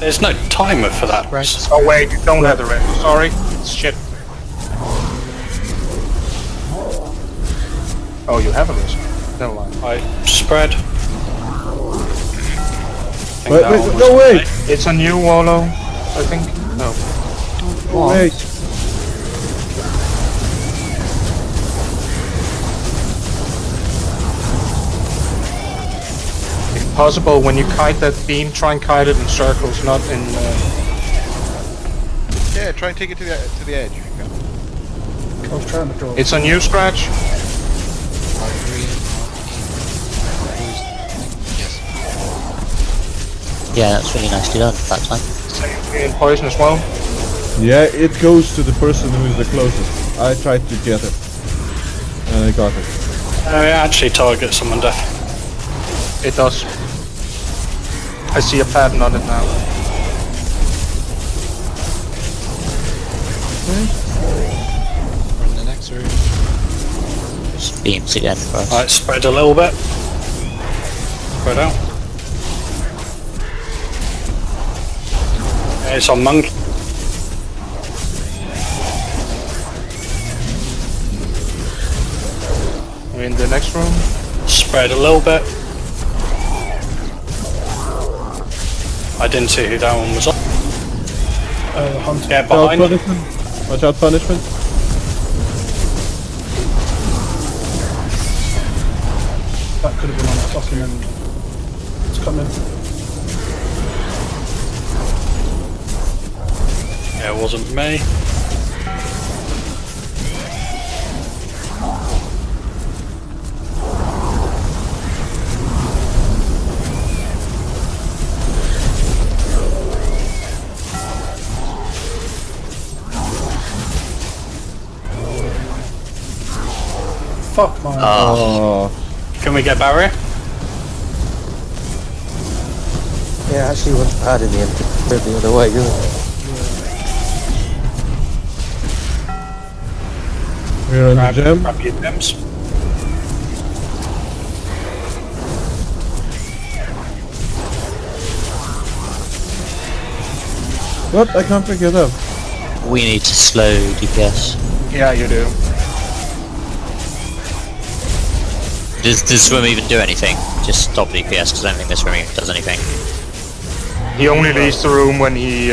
There's no timer for that. Oh wait, you don't have the res. Sorry. Shit. Oh, you have a res. Never mind. I spread. Wait, no way! It's a new Wallow, I think. No. Oh, wait. If possible, when you kite that beam, try and kite it in circles, not in. Yeah, try and take it to the edge if you can. I was trying to draw. It's a new scratch. Yeah, that's really nicely done that time. In poison as well. Yeah, it goes to the person who is the closest. I tried to get it. And I got it. It actually targets someone deaf. It does. I see a pattern on it now. We're in the next room. Just beams again for us. Alright, spread a little bit. Spread out. It's on Monk. We're in the next room. Spread a little bit. I didn't see who that one was on. Hunter. Get behind. Watch out, punishment. That could have been on the fucking end. It's coming. Yeah, it wasn't me. Fuck my. Oh. Can we get barrier? Yeah, actually wasn't bad in the end. Went the other way, didn't it? We're in the gym. Grab your gems. What? I can't pick it up. We need to slow DPS. Yeah, you do. Does this room even do anything? Just stop DPS because I don't think this room even does anything. He only leaves the room when he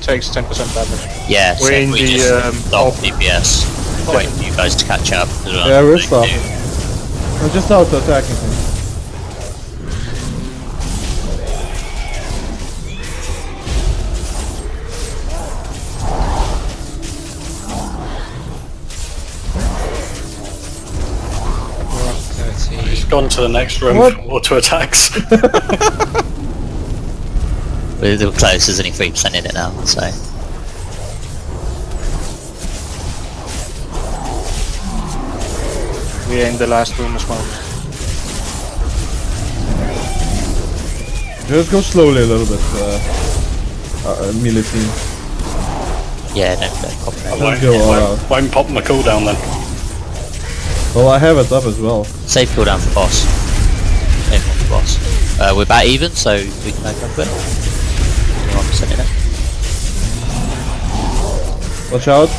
takes 10% damage. Yeah, so We're in if we the just stop DPS, wait for you guys to catch up. Yeah, we're stopped. I'm just auto-attacking him. He's gone to the next room for auto attacks. We're close, there's only 3% in it now, so. We're in the last room as well. Just go slowly a little bit, melee team. Yeah, don't pop it. I won't pop my cooldown then. Well, I have it up as well. Save cooldown for boss. Aim on the boss. We're about even, so we can open up a bit. 1% in it. Watch out.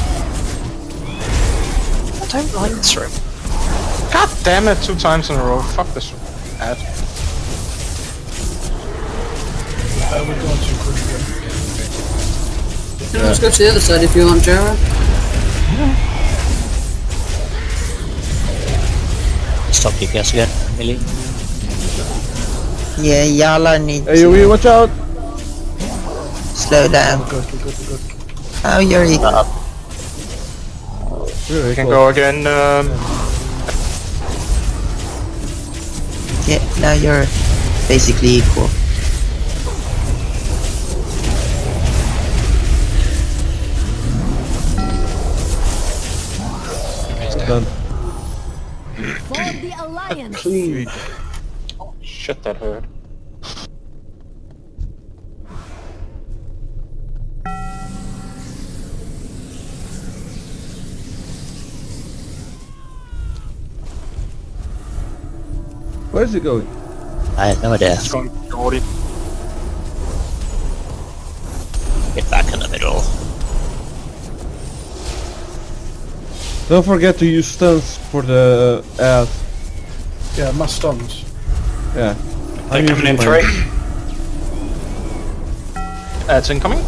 I don't like this room. God damn it, 2 times in a row. Fuck this ad. We're going too quick again. Let's go to the other side if you want, Jared. Stop DPS again, Millie. Yeah, Yala needs Hey, you watch out! slow down. We're good. Oh, you're equal. You can go again. Yeah, now you're basically equal. Done. For the alliance. Clean. Oh, shit, that hurt. Where's it going? I have no idea. It's going Jordy. Get back in the middle. Don't forget to use stuns for the ad. Yeah, my stuns. Yeah. They're coming in 3. Ads incoming.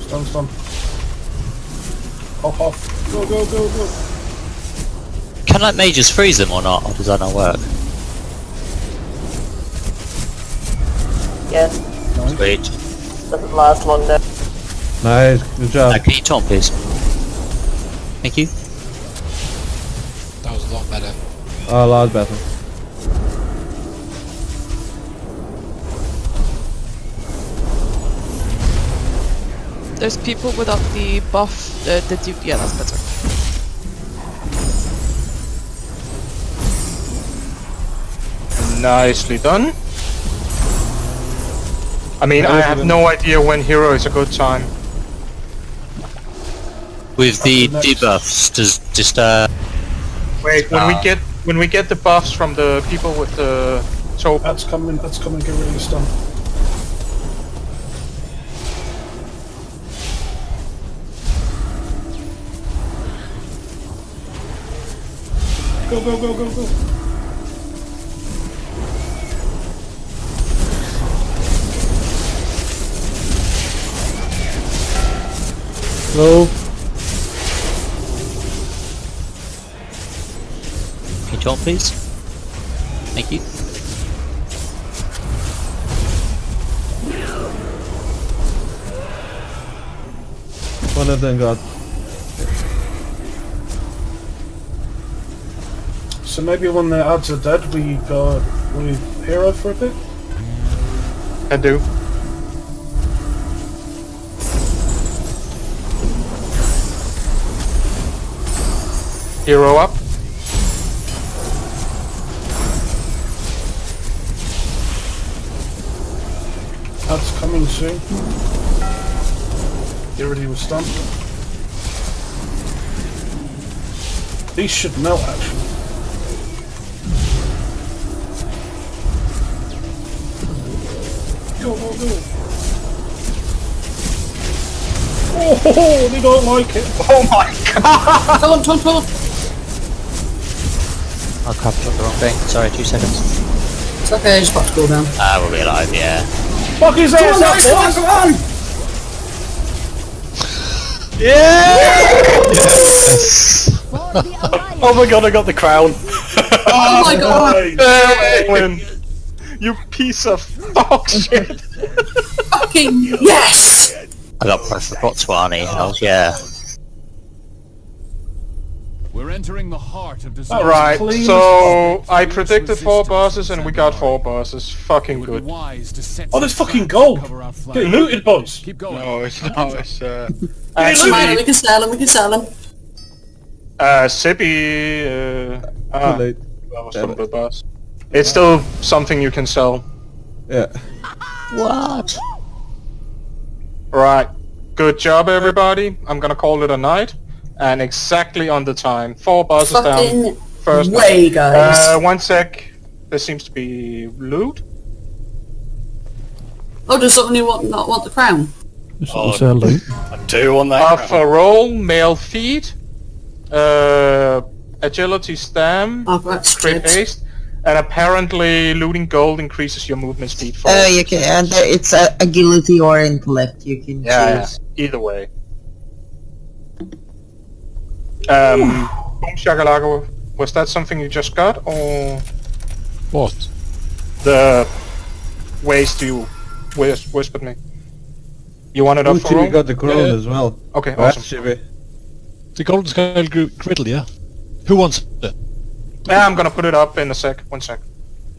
Stun. Off. Go. Can like mages freeze them or not, or does that not work? Yes, Sweet. doesn't last long though. Nice, good job. Can you taunt please? Thank you. That was a lot better. A lot better. There's people without the buff. Yeah, that's better. Nicely done. I mean, I have no idea when hero is a good time. With the debuffs, does just Wait, when we get the buffs from the people with the soap. That's coming, get ready to stun. Go. Go. can you taunt please? Thank you. One of them got. So maybe when the ads are dead, we hero for a bit? I do. Hero up. Ads coming soon. He already was stunned. These should melt actually. Go. Oh, they don't like it. Oh my god! Taunt. Oh crap, I dropped the wrong thing. Sorry, 2 seconds. It's okay, just got to cool down. Ah, we'll be alive, yeah. Fuck his ass up, boys! Come on! Yes! Oh my god, I got the crown. Oh my god! Win. You piece of fuck shit! Fucking yes! I got Botswani, yeah. We're entering the heart of Dazar'alor. Alright, so I predicted 4 bosses and we got 4 bosses. Fucking good. Oh, there's fucking gold! Get looted, boys! Keep going. No, it's not. It's Actually, We can sell them. Sippy. Too late. That was from the boss. It's still something you can sell. Yeah. What? Right. Good job, everybody. I'm gonna call it a night. And exactly on the time. 4 bosses Fucking down. First way, guys. 1 sec. There seems to be loot. Oh, does somebody not want the crown? I do want that. For roll, male feet, agility stam, crit haste, and apparently looting gold increases your movement speed. You can, and it's agility or intellect. You can choose. Either way. Boom shakalaka. Was that something you just got, or what? The waste you whispered me. You want it up for roll? We got the crown as well. Okay, Right, awesome. Chibi? The golden scale griddle, yeah. Who wants it? Yeah, I'm gonna put it up in a sec. 1 sec.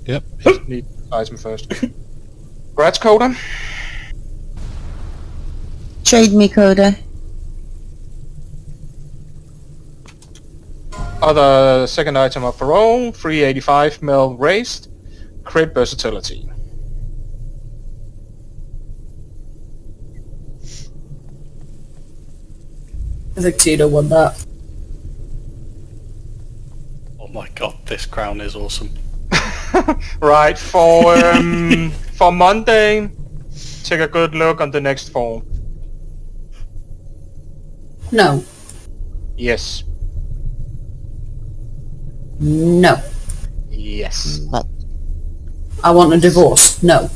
Yep. Need item first. Grats, Coda. Trade me, Coda. Other second item up for roll. 385 mil raised. Crit versatility. I think Tito won that. Oh my god, this crown is awesome. Right, for Monday, take a good look on the next form. No. Yes. No. Yes. I want a divorce. No.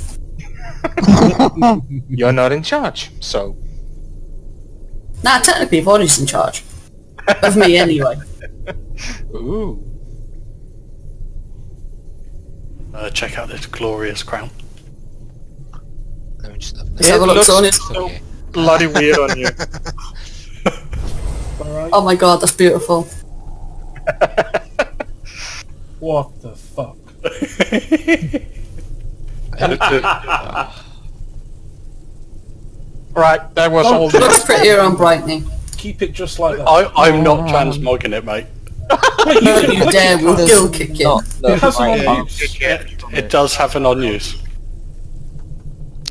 You're not in charge, so... Nah, technically Bonnie's in charge. Of me, anyway. Ooh. Check out this glorious crown. It looks so bloody weird on you. Oh my god, that's beautiful. What the fuck? Right, that was all. Looks prettier on brightening. Keep it just like that. I'm not transmogging it, mate. You dare, we'll still kick you. It does have an on-use.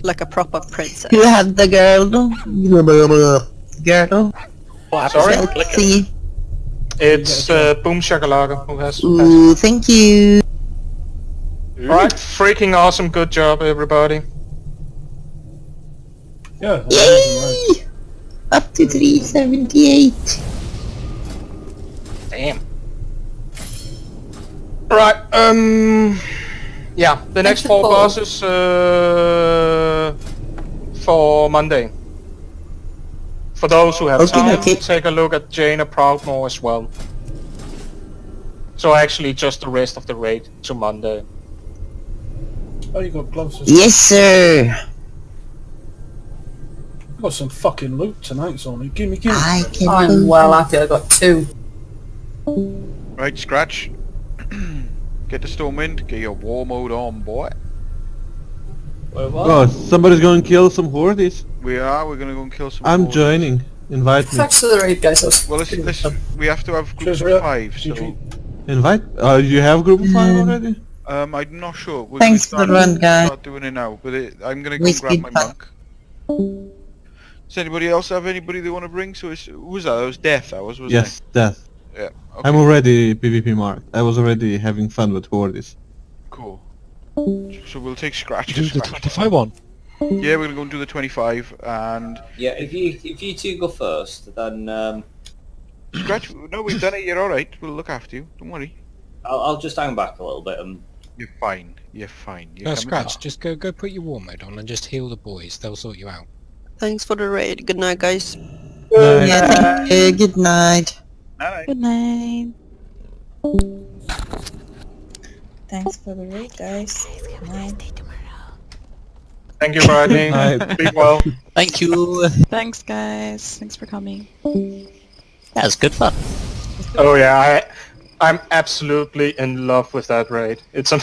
Like a proper princess. You have the girdle. Girdle. Sorry? See. It's Boom Shakalaka who has... Ooh, thank you. Right, freaking awesome, good job everybody. Yeah. Yay! Up to 378. Damn. Right, yeah, the next 4 bosses for Monday. For those who have time, take a look at Jaina Proudmore as well. So actually just the rest of the raid to Monday. Oh, you got gloves as Yes, sir. got some fucking loot tonight, Sonny. Gimme. I'm well happy I got 2. Right, Scratch. Get the Stormwind, get your war mode on, boy. Oh, somebody's going to kill some hordes. We're gonna go and kill some I'm hordes. joining. Invite me. Thanks for the raid, guys. Well, listen, we have to have groups of 5, so... Invite? You have group of 5 already? I'm not sure. We're Thanks for the run, guys. Start doing it now, but I'm gonna go and grab my monk. Does anybody else have anybody they want to bring? So who was that? That was Death, wasn't it? Yes, Death. Yeah, okay. I'm already PvP marked. I was already having fun with hordes. Cool. So we'll take Scratch. Do the 25 one. Yeah, we're gonna go and do the 25, and... Yeah, if you two go first, then... Scratch, no, we've done it, you're alright. We'll look after you, don't worry. I'll just hang back a little bit and... You're fine, you're fine. No, Scratch, just go put your war mode on and just heal the boys. They'll sort you out. Thanks for the raid. Good night, guys. Yeah, thank you. Good night. Good night. Thanks for the raid, guys. Good night. Thank you, Bradley. Be well. Thank you. Thanks, guys. Thanks for coming. That was good fun. Oh yeah, I'm absolutely in love with that raid. It's so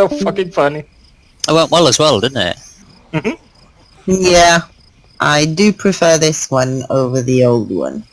fucking funny. It went well as well, didn't it? Yeah, I do prefer this one over the old one.